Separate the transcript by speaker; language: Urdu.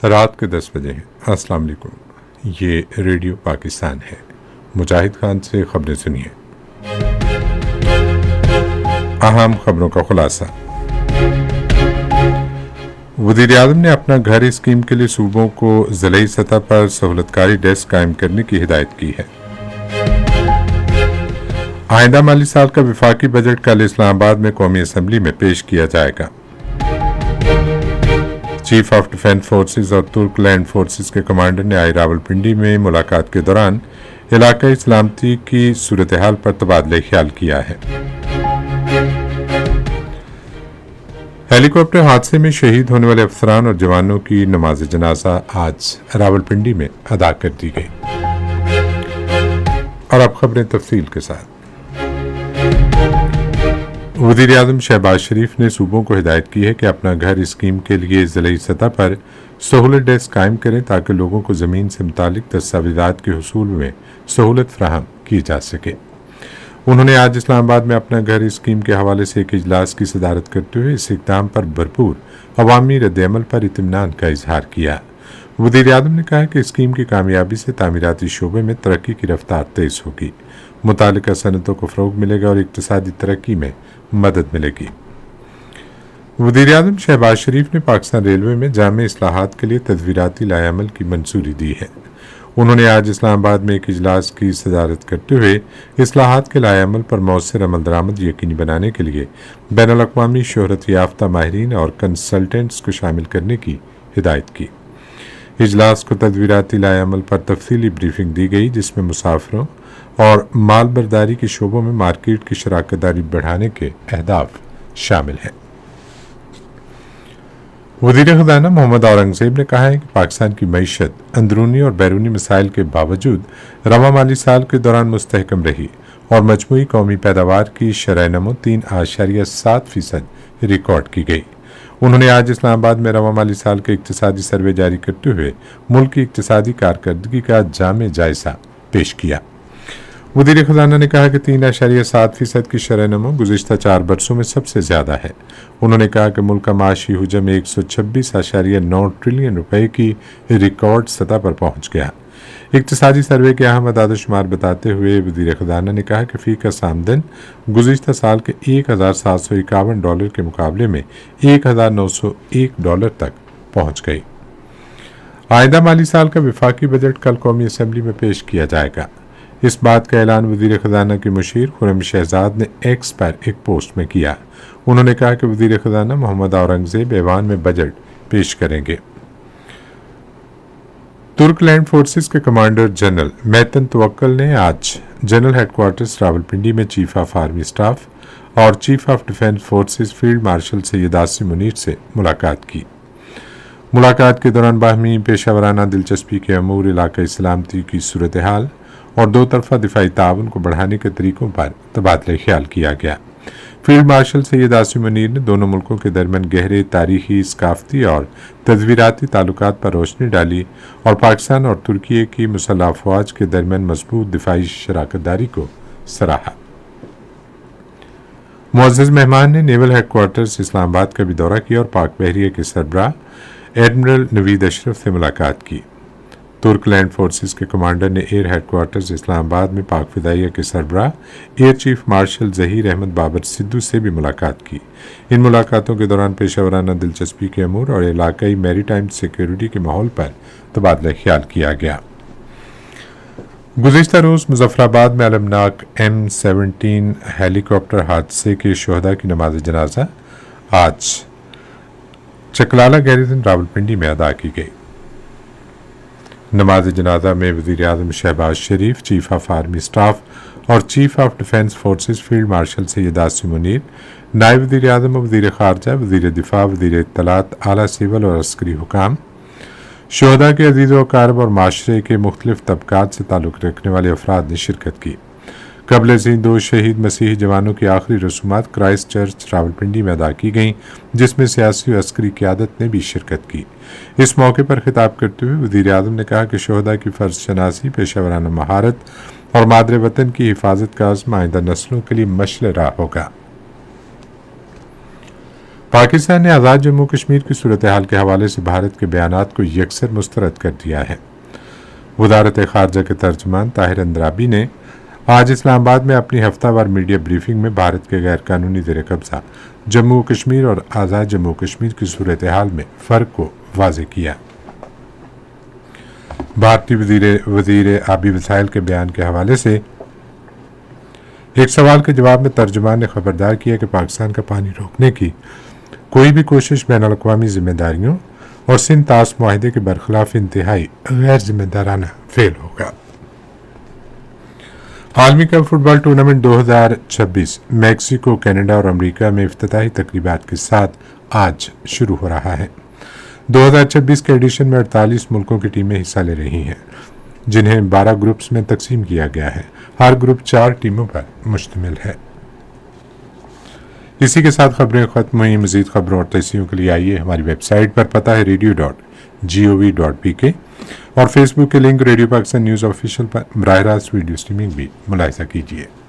Speaker 1: رات کے 10 بجے ہیں۔ السلام علیکم، یہ ریڈیو پاکستان ہے۔ مجاہد خان سے خبریں سنیے۔ اہم خبروں کا خلاصہ۔ وزیر اعظم نے اپنا گھر اسکیم کے لیے صوبوں کو ضلعی سطح پر سہولت کاری ڈیسک قائم کرنے کی ہدایت کی ہے۔ آئندہ مالی سال کا وفاقی بجٹ کل اسلام آباد میں قومی اسمبلی میں پیش کیا جائے گا۔ چیف آف ڈیفنس فورسز اور ترک لینڈ فورسز کے کمانڈر نے آج راولپنڈی میں ملاقات کے دوران علاقائی سلامتی کی صورتحال پر تبادلہ خیال کیا ہے۔ ہیلی کاپٹر حادثے میں شہید ہونے والے افسران اور جوانوں کی نماز جنازہ آج راولپنڈی میں ادا کر دی گئی۔ اور اب خبریں تفصیل کے ساتھ۔ وزیر اعظم شہباز شریف نے صوبوں کو ہدایت کی ہے کہ اپنا گھر اسکیم کے لیے ضلعی سطح پر سہولت ڈیسک قائم کریں تاکہ لوگوں کو زمین سے متعلق دستاویزات کے حصول میں سہولت فراہم کی جا سکے۔ انہوں نے آج اسلام آباد میں اپنا گھر اسکیم کے حوالے سے ایک اجلاس کی صدارت کرتے ہوئے اس اقدام پر بھرپور عوامی رد عمل پر اطمینان کا اظہار کیا۔ وزیر اعظم نے کہا کہ اسکیم کی کامیابی سے تعمیراتی شعبے میں ترقی کی رفتار تیز ہوگی، متعلقہ صنعتوں کو فروغ ملے گا اور اقتصادی ترقی میں مدد ملے گی۔ وزیر اعظم شہباز شریف نے پاکستان ریلوے میں جامع اصلاحات کے لیے تدبیراتی لائحہ عمل کی منظوری دی ہے۔ انہوں نے آج اسلام آباد میں ایک اجلاس کی صدارت کرتے ہوئے اصلاحات کے لائحہ عمل پر مؤثر عمل درآمد یقینی بنانے کے لیے بین الاقوامی شہرت یافتہ ماہرین اور کنسلٹنٹس کو شامل کرنے کی ہدایت کی۔ اجلاس کو تدبیراتی لائحہ عمل پر تفصیلی بریفنگ دی گئی، جس میں مسافروں اور مال برداری کے شعبوں میں مارکیٹ کی شراکت داری بڑھانے کے اہداف شامل ہیں۔ وزیر خزانہ محمد اورنگزیب نے کہا ہے کہ پاکستان کی معیشت اندرونی اور بیرونی مسائل کے باوجود رواں مالی سال کے دوران مستحکم رہی اور مجموعی قومی پیداوار کی شرح نمو 3.7% ریکارڈ کی گئی۔ انہوں نے آج اسلام آباد میں رواں مالی سال کے اقتصادی سروے جاری کرتے ہوئے ملک کی اقتصادی کارکردگی کا جامع جائزہ پیش کیا۔ وزیر خزانہ نے کہا کہ 3.7% کی شرح نمو گزشتہ 4 برسوں میں سب سے زیادہ ہے۔ انہوں نے کہا کہ ملک کا معاشی حجم 126.9 ٹریلین روپے کی ریکارڈ سطح پر پہنچ گیا۔ اقتصادی سروے کے اہم اعداد و شمار بتاتے ہوئے وزیر خزانہ نے کہا کہ فی کس آمدن گزشتہ سال کے $1,751 کے مقابلے میں $1,901 تک پہنچ گئی۔ آئندہ مالی سال کا وفاقی بجٹ کل قومی اسمبلی میں پیش کیا جائے گا۔ اس بات کا اعلان وزیر خزانہ کی مشیر خرم شہزاد نے ایکس پر ایک پوسٹ میں کیا۔ انہوں نے کہا کہ وزیر خزانہ محمد اورنگزیب ایوان میں بجٹ پیش کریں گے۔ ترک لینڈ فورسز کے کمانڈر جنرل میتن توکل نے آج جنرل ہیڈ کوارٹرز راولپنڈی میں چیف آف آرمی سٹاف اور chief of defence forces field marshal Syed Asim Munir سے ملاقات کی۔ ملاقات کے دوران باہمی پیشہ ورانہ دلچسپی کے امور، علاقائی سلامتی کی صورتحال اور دو طرفہ دفاعی تعاون کو بڑھانے کے طریقوں پر تبادلہ خیال کیا گیا۔ فیلڈ مارشل سید عاصم منیر نے دونوں ملکوں کے درمیان گہرے تاریخی، ثقافتی اور تدبیراتی تعلقات پر روشنی ڈالی اور پاکستان اور ترکی کی مسلح افواج کے درمیان مضبوط دفاعی شراکت داری کو سراہا۔ معزز مہمان نے نیول ہیڈ کوارٹرز اسلام آباد کا بھی دورہ کیا اور پاک بحریہ کے سربراہ ایڈمرل نوید اشرف سے ملاقات کی۔ ترک لینڈ فورسز کے کمانڈر نے air headquarters Islamabad میں پاک فضائیہ کے سربراہ air chief marshal Zaheer Ahmed Babar Sidhu سے بھی ملاقات کی۔ ان ملاقاتوں کے دوران پیشہ ورانہ دلچسپی کے امور اور علاقائی میری ٹائم سیکیورٹی کے ماحول پر تبادلہ خیال کیا گیا۔ گزشتہ روز مظفرآباد میں المناک M17 ہیلی کاپٹر حادثے کے شہداء کی نماز جنازہ آج چکلالہ گیریزن راولپنڈی میں ادا کی گئی۔ نماز جنازہ میں وزیر اعظم Shehbaz Sharif, chief of army staff اور chief of defence forces field marshal Syed Asim Munir, نائب وزیر اعظم وزیر خارجہ، وزیر دفاع، وزیر اطلاعات، اعلیٰ سول اور عسکری حکام، شہداء کے عزیز و اقارب اور معاشرے کے مختلف طبقات سے تعلق رکھنے والے افراد نے شرکت کی۔ قبل ازیں 2 شہید مسیحی جوانوں کی آخری رسومات کرائسٹ چرچ راولپنڈی میں ادا کی گئیں، جس میں سیاسی و عسکری قیادت نے بھی شرکت کی۔ اس موقع پر خطاب کرتے ہوئے وزیر اعظم نے کہا کہ شہداء کی فرض شناسی، پیشہ ورانہ مہارت اور مادر وطن کی حفاظت کا عزم آئندہ نسلوں کے لیے مشعل راہ ہوگا۔ پاکستان نے آزاد جموں کشمیر کی صورتحال کے حوالے سے بھارت کے بیانات کو یکسر مسترد کر دیا ہے۔ وزارت خارجہ کے ترجمان طاہر اندرابی نے آج اسلام آباد میں اپنی ہفتہ وار میڈیا بریفنگ میں بھارت کے غیر قانونی زیر قبضہ جموں کشمیر اور آزاد جموں کشمیر کی صورتحال میں فرق کو واضح کیا۔ بھارتی وزیر آبی وسائل کے بیان کے حوالے سے ایک سوال کے جواب میں ترجمان نے خبردار کیا کہ پاکستان کا پانی روکنے کی کوئی بھی کوشش بین الاقوامی ذمہ داریوں اور سندھ طاس معاہدے کے برخلاف انتہائی غیر ذمہ دارانہ فعل ہوگا۔ عالمی کپ فٹ بال ٹورنامنٹ 2026 میکسیکو، کینیڈا اور امریکہ میں افتتاحی تقریبات کے ساتھ آج شروع ہو رہا ہے۔ 2026 کے ایڈیشن میں 48 ملکوں کی ٹیمیں حصہ لے رہی ہیں، جنہیں 12 گروپس میں تقسیم کیا گیا ہے۔ ہر گروپ 4 ٹیموں پر مشتمل ہے۔ اسی کے ساتھ خبریں ختم ہوئی۔ مزید خبروں اور تجزیوں کے لیے آئیے ہماری ویب سائٹ پر، پتہ ہے radio.gov.pk، اور فیس بک کے link radio Pakistan news official پر براہ راست ویڈیو سٹریمنگ بھی ملاحظہ کیجیے۔